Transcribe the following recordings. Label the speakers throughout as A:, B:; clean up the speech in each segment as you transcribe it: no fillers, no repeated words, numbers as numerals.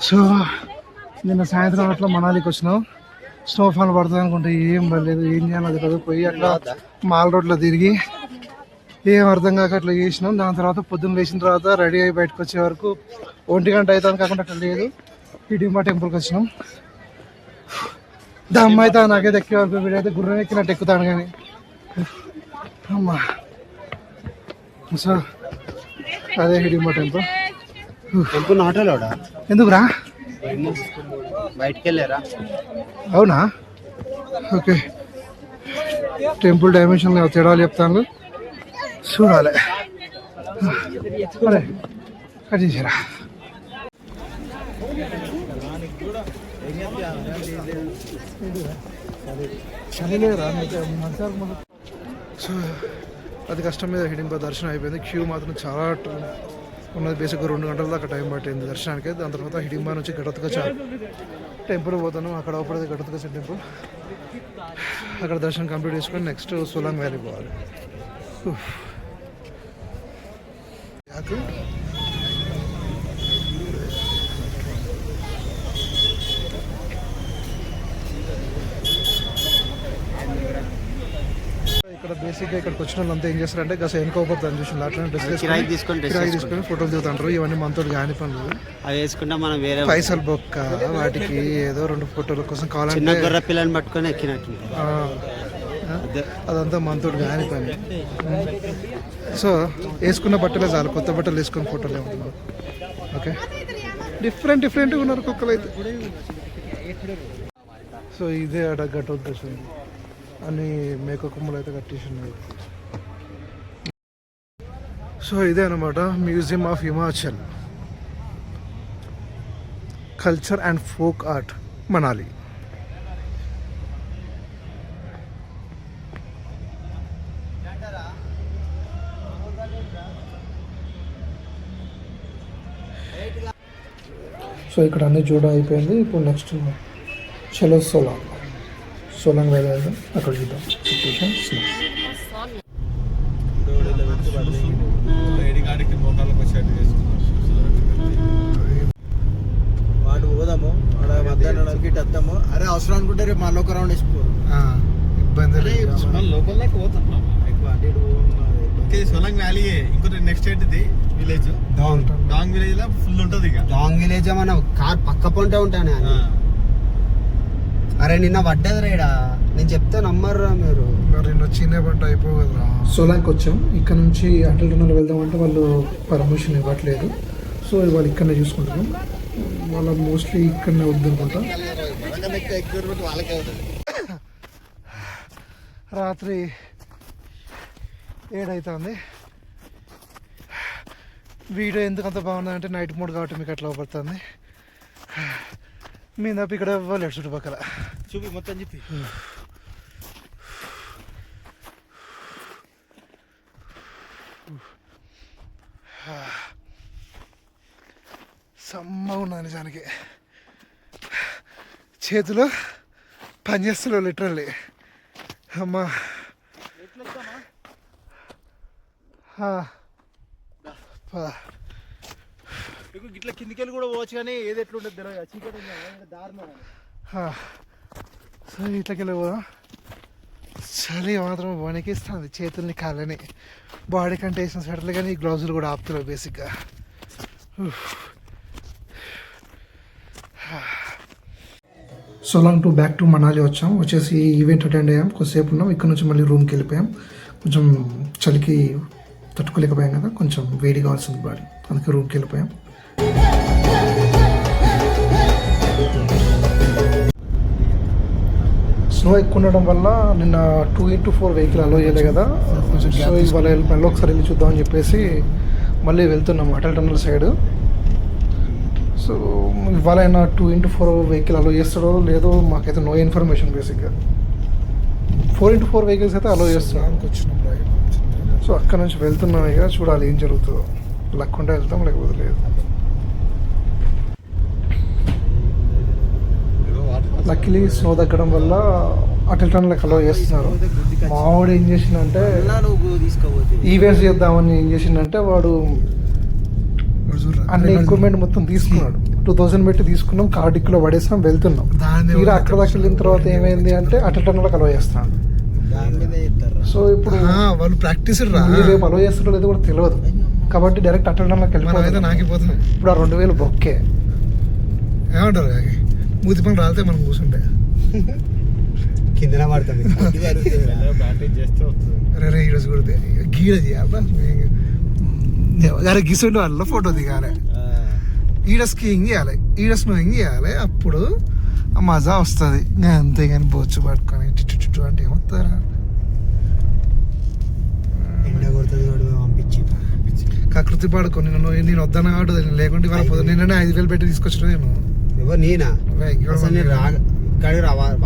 A: So నిన్న సాయంత్రం అట్లా మనాలికి వచ్చినాం. స్నోఫాల్ పడుతుంది అనుకుంటే ఏం పర్లేదు, ఏం చేయాలి కదా. పోయి అట్లా మాల్ రోడ్లో తిరిగి ఏం అర్థం కాక అట్లా చేసినాం. దాని తర్వాత పొద్దున్న లేచిన తర్వాత రెడీ అయ్యి బయటకు వచ్చే వరకు 1 గంట అవుతుంది కాకుండా అట్లా లేదు. హిడింబా టెంపుల్కి వచ్చినాం. దమ్ అయితే నాకైతే ఎక్కే వరకు వీడైతే గుర్రం ఎక్కినట్టు ఎక్కుతాను కానీ అమ్మా. సో అదే హిడింబా టెంపుల్.
B: టెంపుల్ ఆటోలోడా
A: ఎందుకురా
B: బయటికి వెళ్ళారా?
A: అవునా, ఓకే. టెంపుల్ డైమెన్షన్ తేడాలు చెప్తాను, చూడాలి. అరే కట్ చేసారా. సో అది కష్టం మీద హిడింబా దర్శనం అయిపోయింది. క్యూ మాత్రం చాలా ఉన్నది. బేసిక్గా 2 గంటల దాకా టైం పట్టింది దర్శనానికి. దాని తర్వాత హిడింబా నుంచి ఘటోత్కచ టెంపుల్ పోతాను. అక్కడ ఒకటి ఘటోత్కచ టెంపుల్, అక్కడ దర్శనం కంప్లీట్ చేసుకొని నెక్స్ట్ సోలాంగ్ వ్యాలీ పోవాలి. ఇక్కడ బేసిక్గా ఇక్కడికి వచ్చిన వాళ్ళంతా ఏం చేస్తారంటే గస వెనుకోపోతాను చూసిన అట్లా డ్రెస్ కిరాయి తీసుకొని ఫోటోలు దిగుతాంటారు. ఇవన్నీ మనతో కాని పనులు.
B: అవి వేసుకుంటే మనం వేరే
A: పైసలు బొక్క వాటికి ఏదో 2 ఫోటోల కోసం కావాలంటే
B: గొర్రె పిల్లని పట్టుకొని ఎక్కినట్టు
A: అదంతా మనతో కాని పని. సో వేసుకున్న బట్టలే చాలు, కొత్త బట్టలు వేసుకుని ఫోటోలు ఏమవుతున్నాం. ఓకే, డిఫరెంట్గా ఉన్నారు కుక్కలు అయితే. సో ఇదే అడ ఘటోత్కచం అని మేక కొమ్మలు అయితే కట్టేసినారు. సో ఇదే అనమాట museum of Himachal culture and folk art Manali. So ఇక్కడ అన్ని చూడ అయిపోయింది. ఇప్పుడు నెక్స్ట్ చలో సోలాంగ్ వ్యాలీ వెళ్దాం. అక్కడ చూద్దాం సిచ్యువేషన్.
B: వాడు పోదాము మధ్యాహ్నం వద్దాము. అరే అవసరం అనుకుంటే రేపు మళ్ళీ ఒక రౌండ్ వేసుకోరు,
A: ఇబ్బంది
B: లోకల్ దాకా పోతున్నాం. సోలాంగ్ వ్యాలీ ఇంకోటి నెక్స్ట్ ఏంటిది విలేజ్ డాంగ్ విలేజ్ లో ఫుల్ ఉంటది. ఇక డాంగ్ విలేజ్ మన కార్ పక్క పొంటే ఉంటానే. అరే నిన్న పడ్డది రేడా, నేను చెప్తే నమ్మర్రా మీరు.
A: మరి చిన్న పంట అయిపోగలరా. సోలాంగ్కి వచ్చాం. ఇక్కడ నుంచి అటల్ టన్నల్ వెళ్దామంటే వాళ్ళు పర్మిషన్ ఇవ్వట్లేదు. సో వాళ్ళు ఇక్కడనే చూసుకుంటున్నాం. వాళ్ళ మోస్ట్లీ ఇక్కడనే వద్దనుకుంటా. రాత్రి 7 అవుతుంది. వీడియో ఎందుకు అంత బాగుందంటే నైట్ మోడ్ కాబట్టి మీకు అట్లా పడుతుంది. మీ తప్ప ఇక్కడ ఇవ్వలేడు చుట్టుపక్కల.
B: చూపి మొత్తం చెప్పి.
A: సమ్మగా ఉన్నది నిజానికి. చేతిలో పనిచేస్తున్నావు లిటరల్లీ. అమ్మా
B: ఇట్లా కిందికెళ్ళి కూడా పోవచ్చు కానీ ఏది ఎట్లుంటుంది తెలియదు. చీకటి దారుణం.
A: సో ఇట్లకెళ్ళి పోదాం. చలి మాత్రం వణికిస్తుంది చేతుల్ని కాళ్ళని. బాడీ కంటే వేసిన స్వెటర్లు కానీ ఈ గ్లౌజులు కూడా ఆపుతున్నావు బేసిక్గా. Solang to back to Manali వచ్చాం. వచ్చేసి ఈవెంట్ అటెండ్ అయ్యాం, కొద్దిసేపు ఉన్నాం. ఇక్కడ నుంచి మళ్ళీ రూమ్కి వెళ్ళిపోయాం. కొంచెం చలికి తట్టుకోలేకపోయాం కదా, కొంచెం వేడి కావాల్సింది బాడీ, అందుకే రూమ్కి వెళ్ళిపోయాం. స్నో ఎక్కువ ఉండడం వల్ల నిన్న 2x4 వెహికల్ అలో చేయలే కదా. సో ఇవాళ మళ్ళీ ఒకసారి వెళ్ళి చూద్దామని చెప్పేసి మళ్ళీ వెళ్తున్నాం అటల్ టన్నల్ సైడ్. సో ఇవాళ అయినా 2x4 వెహికల్ అలో చేస్తాడో లేదో మాకైతే నో ఇన్ఫర్మేషన్. బేసిక్గా 4x4 వెహికల్స్ అయితే అలో చేస్తున్నాం. సో అక్కడ నుంచి వెళ్తున్నాం. ఇక చూడాలి ఏం జరుగుతుందో. లక్ ఉంటే వెళ్తాం, లేకపోతే లేదు. లక్కీలీ స్నో తగ్గడం వల్ల అటల్ టన్నల్ అలో చేస్తున్నారు. మావాడు ఏం చేసిందంటే ఈవెంట్స్ చేద్దామని ఏం చేసిందంటే వాడు అన్ని ఎక్విప్మెంట్ మొత్తం తీసుకున్నాడు. 2000 పెట్టి తీసుకున్నాం, కార్ డిక్కీలో పడేసాం, వెళ్తున్నాం. తీరా అక్కడ దాకా వెళ్ళిన తర్వాత ఏమైంది అంటే అటల్ టన్నల్ అలౌ చేస్తాను. సో ఇప్పుడు
B: వాళ్ళు ప్రాక్టీస్
A: రేపు అలౌ చేస్తారో లేదో కూడా తెలియదు కాబట్టి డైరెక్ట్ అటల్ టన్నల్కి వెళ్ళిపోతుంది.
B: నాకిపోతుంది
A: ఇప్పుడు ఆ 2000 బొక్కే.
B: ఏమంటారు మూతి పని రాలితే మనం కూర్చుంటే కింద పడుతుంది. రే ఈరోజు కూడా గీడ చేయాలి, గీసుండే వాళ్ళ ఫోటో దిగాలి, ఈడ స్కీయింగ్ చేయాలి, ఈడ స్నోయింగ్ చేయాలి, అప్పుడు ఆ మజా వస్తుంది. అంతేగాని బొచ్చు పట్టుకొని చుట్టూ అంటే ఏమవుతారా. కకృతి పడుకొని నేను వద్దన్న కాబట్టి లేకుంటే వాళ్ళ పొద్దు నిన్ననే 5000 పెట్టి తీసుకొచ్చిన నేను. ఎవరు నేనా?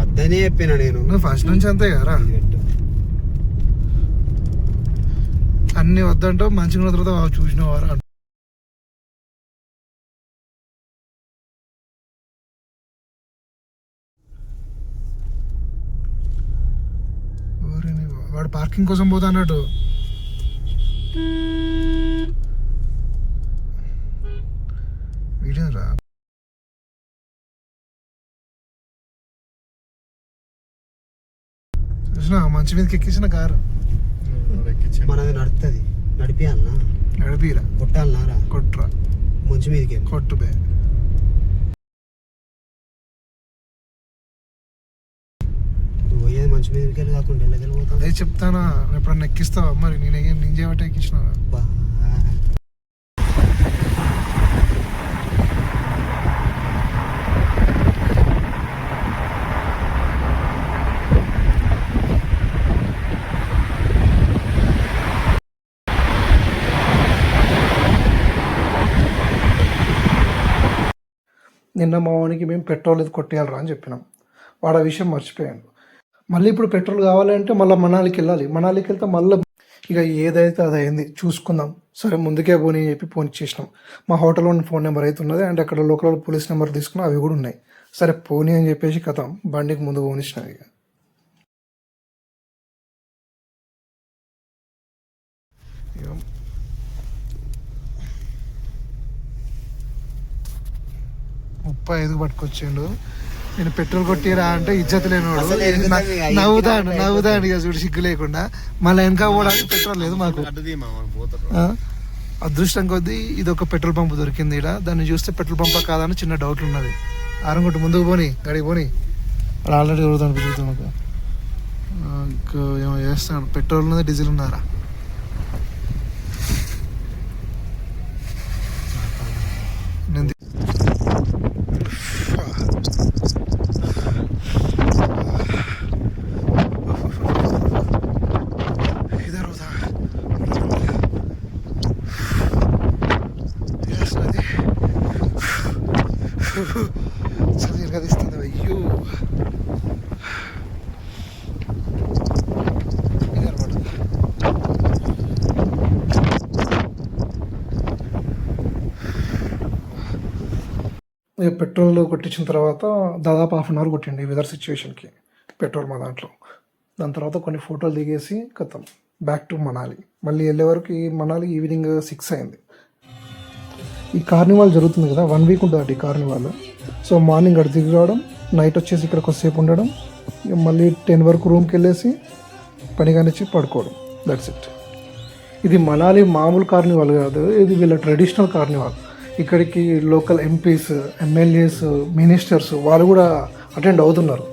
B: వద్దనే చెప్పినా నేను. నువ్వు ఫస్ట్ నుంచి అంతే కదా, అన్ని వద్దంటావు, మంచిగా తర్వాత చూసినవారు. వాడు పార్కింగ్ కోసం పోతా అన్నట్టు. వీడియో రా చూసినా మంచి మీదకి ఎక్కించిన కారు మనది నడుతుంది. నడిపియాలనా? నడిపిరా. కొట్టాలనా? కొట్రా. మంచి మీదకి కొట్టు బే. పోయేది మంచి మీదకి కాకుండా వెళ్ళగలిపోతా. అదే చెప్తానా, ఎప్పుడన్నా ఎక్కిస్తావా మరి? నేను చేయబట్టే ఎక్కించిన.
A: నిన్న మా వానికి మేము పెట్రోల్ ఇది కొట్టేయాలరా అని చెప్పినాం. వాడు ఆ విషయం మర్చిపోయాడు. మళ్ళీ ఇప్పుడు పెట్రోల్ కావాలంటే మళ్ళీ మనాలికి వెళ్ళాలి. మనాలికి వెళ్తే మళ్ళీ ఇక ఏదైతే అది అయింది చూసుకుందాం, సరే ముందుకే పోనీ అని చెప్పి ఫోన్ చేసినాం. మా హోటల్లో ఫోన్ నెంబర్ అయితే ఉన్నది, అండ్ అక్కడ లోకల్ పోలీస్ నెంబర్ తీసుకున్నాం, అవి కూడా ఉన్నాయి. సరే పోనీ అని చెప్పేసి కథం బండికి ముందు పోనిచ్చినాం. ఇక ఇక 35 పట్టుకొచ్చిండు. నేను పెట్రోల్ కొట్టిరా అంటే ఇజ్జత్ లేనివాడు నవ్వుదాను ఇక చూడు, సిగ్గు లేకుండా. మళ్ళీ వెనక పోవడానికి పెట్రోల్ లేదు మాకు. అదృష్టం కొద్దీ ఇది ఒక పెట్రోల్ పంప్ దొరికింది ఇక్కడ. దాన్ని చూస్తే పెట్రోల్ పంపా కాదని చిన్న డౌట్ ఉన్నది. ఆరంగొట్టు ముందుకు పోని, గడికి పోని. అక్కడ ఆల్రెడీ తిరుగుతాను ఏమో చేస్తాడు. పెట్రోల్ ఉన్నది, డీజిల్ ఉన్నారా? నేను చదివి కదిస్తుంది. అయ్యో పెట్రోల్ కొట్టించిన తర్వాత దాదాపు 1/2 అవర్ కొట్టిండి ఈ వెదర్ సిచ్యువేషన్కి పెట్రోల్ మా దాంట్లో. దాని తర్వాత కొన్ని ఫోటోలు దిగేసి కథం బ్యాక్ టు మనాలి. మళ్ళీ వెళ్ళే వరకు ఈ మనాలి ఈవినింగ్ 6 అయింది. ఈ కార్నివాల్ జరుగుతుంది కదా, 1 వీక్ ఉంటుంది ఈ కార్నివాల్. సో మార్నింగ్ అక్కడ దిగి రావడం, నైట్ వచ్చేసి ఇక్కడ కొద్దిసేపు ఉండడం, మళ్ళీ 10 వరకు రూమ్కి వెళ్ళేసి పని కానిచ్చి పడుకోవడం. That's it. ఇది మనాలి మామూలు కార్నివాల్ కాదు, ఇది వీళ్ళ ట్రెడిషనల్ కార్నివాల్. ఇక్కడికి లోకల్ ఎంపీస్, ఎమ్మెల్యేస్, మినిస్టర్స్ వాళ్ళు కూడా అటెండ్ అవుతున్నారు.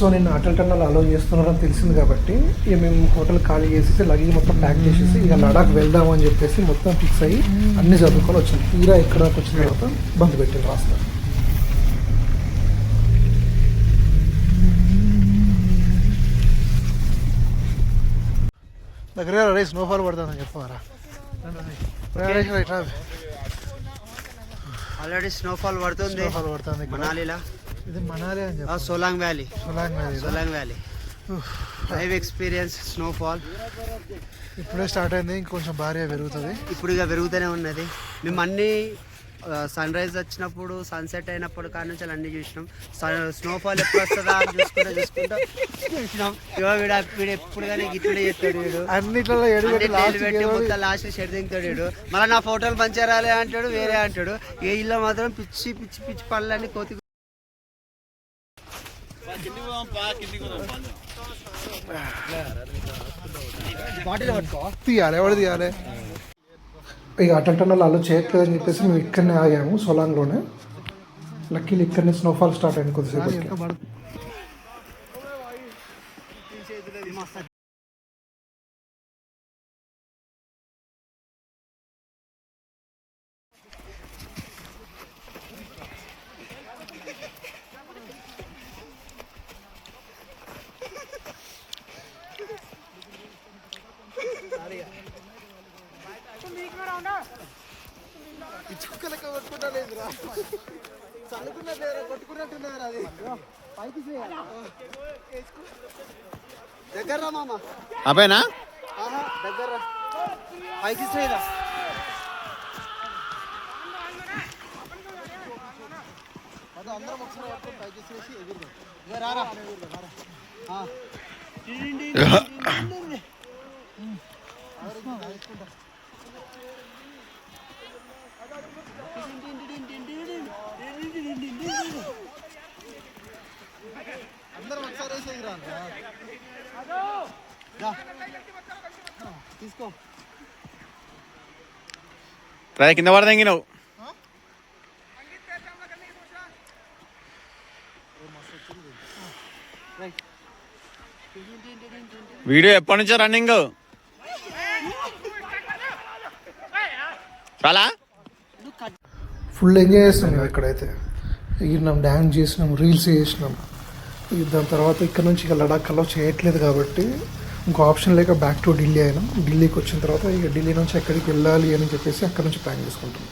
A: సో నేను అటల్ టన్నల్ అలో చేస్తున్నారని తెలిసింది కాబట్టి ఇక మేము హోటల్ ఖాళీ చేసేసి లగేజ్ మొత్తం ప్యాక్ చేసేసి ఇక లడాక్ వెళ్దామని చెప్పేసి మొత్తం ఫిక్స్ అయ్యి అన్ని చదువుకొని వచ్చింది. తీరా ఇక్కడ వచ్చిన తర్వాత బంద్ పెట్టింది రాస్తా. దగ్గర రే స్నోఫాల్ పడుతుందని చెప్పారా?
C: ఆల్రెడీ స్నోఫాల్ పడుతుంది మనాలిలో.
A: ఇది మనాలి అని చెప్పి
C: Solang valley
A: Solang
C: valley live experience snowfall
A: ఇప్పుడే స్టార్ట్ అయింది, ఇంకొంచెం భారీగా పెరుగుతుంది.
C: ఇప్పుడు ఇక పెరుగుతూనే ఉన్నది. మేము అన్ని సన్ రైజ్ వచ్చినప్పుడు సన్సెట్ అయినప్పుడు కాడ నుంచి అన్నీ చూసినాం. స్నోఫాల్ ఎప్పుడు వస్తుందా అని చూసుకుంటూ చూసినాం. వీడు ఎప్పుడు కానీ గిట్టుడే చేస్తాడు. వీడు
A: అన్నిట్లో
C: పెట్టి మొత్తం లాస్ట్ షెడ్ దిగుతాడు. వీడు మళ్ళీ నా ఫోటోలు మంచిగా రాలే అంటాడు, వేరే అంటాడు. ఏ ఇల్లు మాత్రం పిచ్చి పిచ్చి పిచ్చి పళ్ళని కోతి
A: తీయాలి. ఎవడు తీయాలి? ఇక అటల్ టన్నల్ అలో చేయట్లేదు అని చెప్పేసి మేము ఇక్కడనే ఆగాము సోలాంగ్లోనే. లక్కీలు ఇక్కడనే స్నోఫాల్ స్టార్ట్ అయింది కొద్దిసేపు.
C: దగ్గర మామ
D: అబ్బాయినా
C: దగ్గర పైకి శ్రీరా అందరం ఒకసారి పైకి చేసి ఎగురు రారా. అందరం ఒకసారి వేసి ఎగురా తీసుకో.
D: కింద పడదంగి నువ్వు వీడియో ఎప్పటి నుంచో రన్నింగ్ చాలా
A: ఫుల్ ఎంజాయ్ చేస్తున్నాం. ఇక్కడైతే ఎగిరినాం, డ్యాన్స్ చేసినాం, రీల్స్ చేసినాం. దాని తర్వాత ఇక్కడ నుంచి ఇక లడాక్ అలో చేయట్లేదు కాబట్టి ఇంకో ఆప్షన్ లేక బ్యాక్ టు ఢిల్లీ అయినాం. ఢిల్లీకి వచ్చిన తర్వాత ఇక ఢిల్లీ నుంచి ఎక్కడికి వెళ్ళాలి అని చెప్పేసి అక్కడ నుంచి ప్లాన్ చేసుకుంటాం.